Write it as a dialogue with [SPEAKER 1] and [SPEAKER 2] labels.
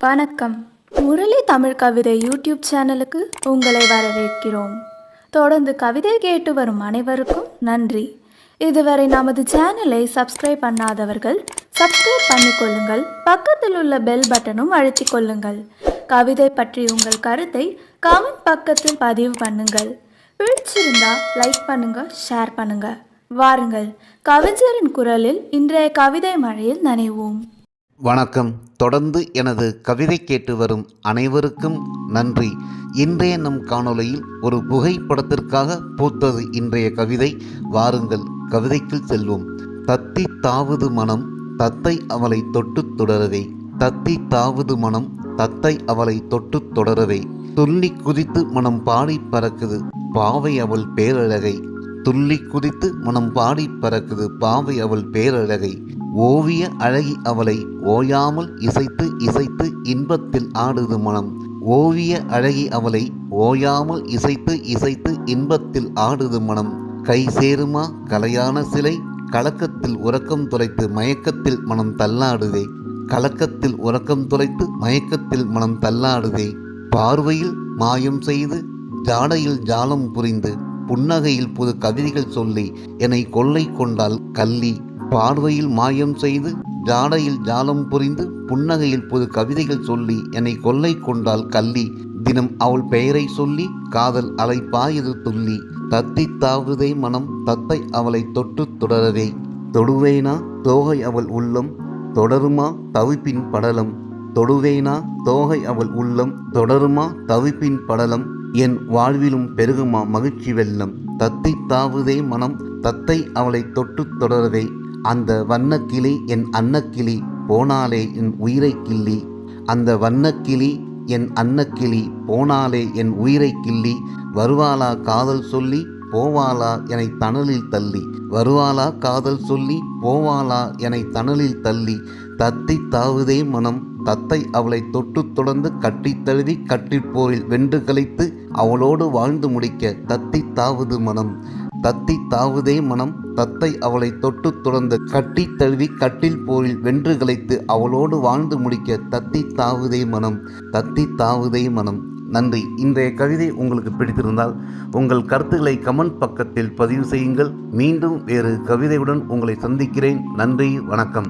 [SPEAKER 1] வணக்கம். முரளி தமிழ் கவிதை யூடியூப் சேனலுக்கு உங்களை வரவேற்கிறோம். தொடர்ந்து கவிதை கேட்டு வரும் அனைவருக்கும் நன்றி. இதுவரை நமது சேனலை சப்ஸ்கிரைப் பண்ணாதவர்கள் சப்ஸ்கிரைப் பண்ணிக்கொள்ளுங்கள். பக்கத்தில் உள்ள பெல் பட்டனும் அழுத்திக் கொள்ளுங்கள். கவிதை பற்றி உங்கள் கருத்தை கமெண்ட் பக்கத்தில் பதிவு பண்ணுங்கள். பிடிச்சிருந்தா லைக் பண்ணுங்க, ஷேர் பண்ணுங்க. வாருங்கள், கவிஞரின் குரலில் இன்றைய கவிதை மழையில் நனைவோம்.
[SPEAKER 2] வணக்கம். தொடர்ந்து எனது கவிதை கேட்டு வரும் அனைவருக்கும் நன்றி. இன்றைய நம் காணொளியில் ஒரு புகைப்படத்திற்காக பூத்தது இன்றைய கவிதை. வாருங்கள், கவிதைக்குள் செல்வோம். தத்தி தாவுது மனம் தத்தை அவளை தொட்டு தொடரவே, தத்தி தாவுது மனம் தத்தை அவளை தொட்டு தொடரவே, துள்ளி குதித்து மனம் பாடி பறக்குது பாவை அவள் பேரழகை, துள்ளி குதித்து மனம் பாடி பறக்குது பாவை அவள் பேரழகை, ஓவிய அழகி அவளை ஓயாமல் இசைத்து இசைத்து இன்பத்தில் ஆடுது மனம், ஓவிய அழகி அவளை ஓயாமல் இசைத்து இசைத்து இன்பத்தில் ஆடுது மனம், கை சேருமா கலையான சிலை கலக்கத்தில் உறக்கம் துளைத்து மயக்கத்தில் மனம் தள்ளாடுதே, கலக்கத்தில் உறக்கம் துளைத்து மயக்கத்தில் மனம் தள்ளாடுதே, பார்வையில் மாயம் செய்து ஜாடையில் ஜாலம் புரிந்து புன்னகையில் புது கவிதைகள் சொல்லி என்னை கொள்ளை கொண்டால் கள்ளி, பார்வையில் மாயம் செய்து ஜாடையில் ஜாலம் புரிந்து புன்னகையில் புது கவிதைகள் சொல்லி என்னை கொள்ளை கொண்டால் கள்ளி, தினம் அவள் பெயரை சொல்லி காதல் அலை பாயுது துள்ளி, தத்தி தாவுதே மனம் தத்தை அவளை தொட்டு தொடரவே, தொடுவேனா தோகை அவள் உள்ளம் தொடருமா தவிப்பின் படலம், தொடுவேனா தோகை அவள் உள்ளம் தொடருமா தவிப்பின் படலம், என் வாழ்விலும் பெருகுமா மகிழ்ச்சி வெள்ளம், தத்தி தாவுதே மனம் தத்தை அவளை தொட்டு தொடரவே, அந்த வண்ணக்கிளி என் அன்னக்கிளி போனாலே என் உயிரை கிள்ளி, அந்த வண்ணக்கிளி என் அன்னக்கிளி போனாலே என் உயிரை கிள்ளி, வருவாளா காதல் சொல்லி போவாளா என்னை தணலில் தள்ளி, வருவாளா காதல் சொல்லி போவாளா என்னை தணலில் தள்ளி, தத்தி தாவுதே மனம் தத்தை அவளை தொட்டு தொடர்ந்து கட்டி தழுவி கட்டிப்போரில் வென்று கலைத்து அவளோடு வாழ்ந்து முடிக்க தத்தி தாவுது மனம், தத்தி தாவுதே மனம் தத்தை அவளை தொட்டு தொடர்ந்து கட்டி தழுவி கட்டில் போரில் வென்று கலைத்து அவளோடு வாழ்ந்து முடிக்க தத்தி தாவுதே மனம், தத்தி தாவுதே மனம். நன்றி. இன்றைய கவிதை உங்களுக்கு பிடித்திருந்தால் உங்கள் கருத்துக்களை கமெண்ட் பக்கத்தில் பதிவு செய்யுங்கள். மீண்டும் வேறு கவிதையுடன் உங்களை சந்திக்கிறேன். நன்றி, வணக்கம்.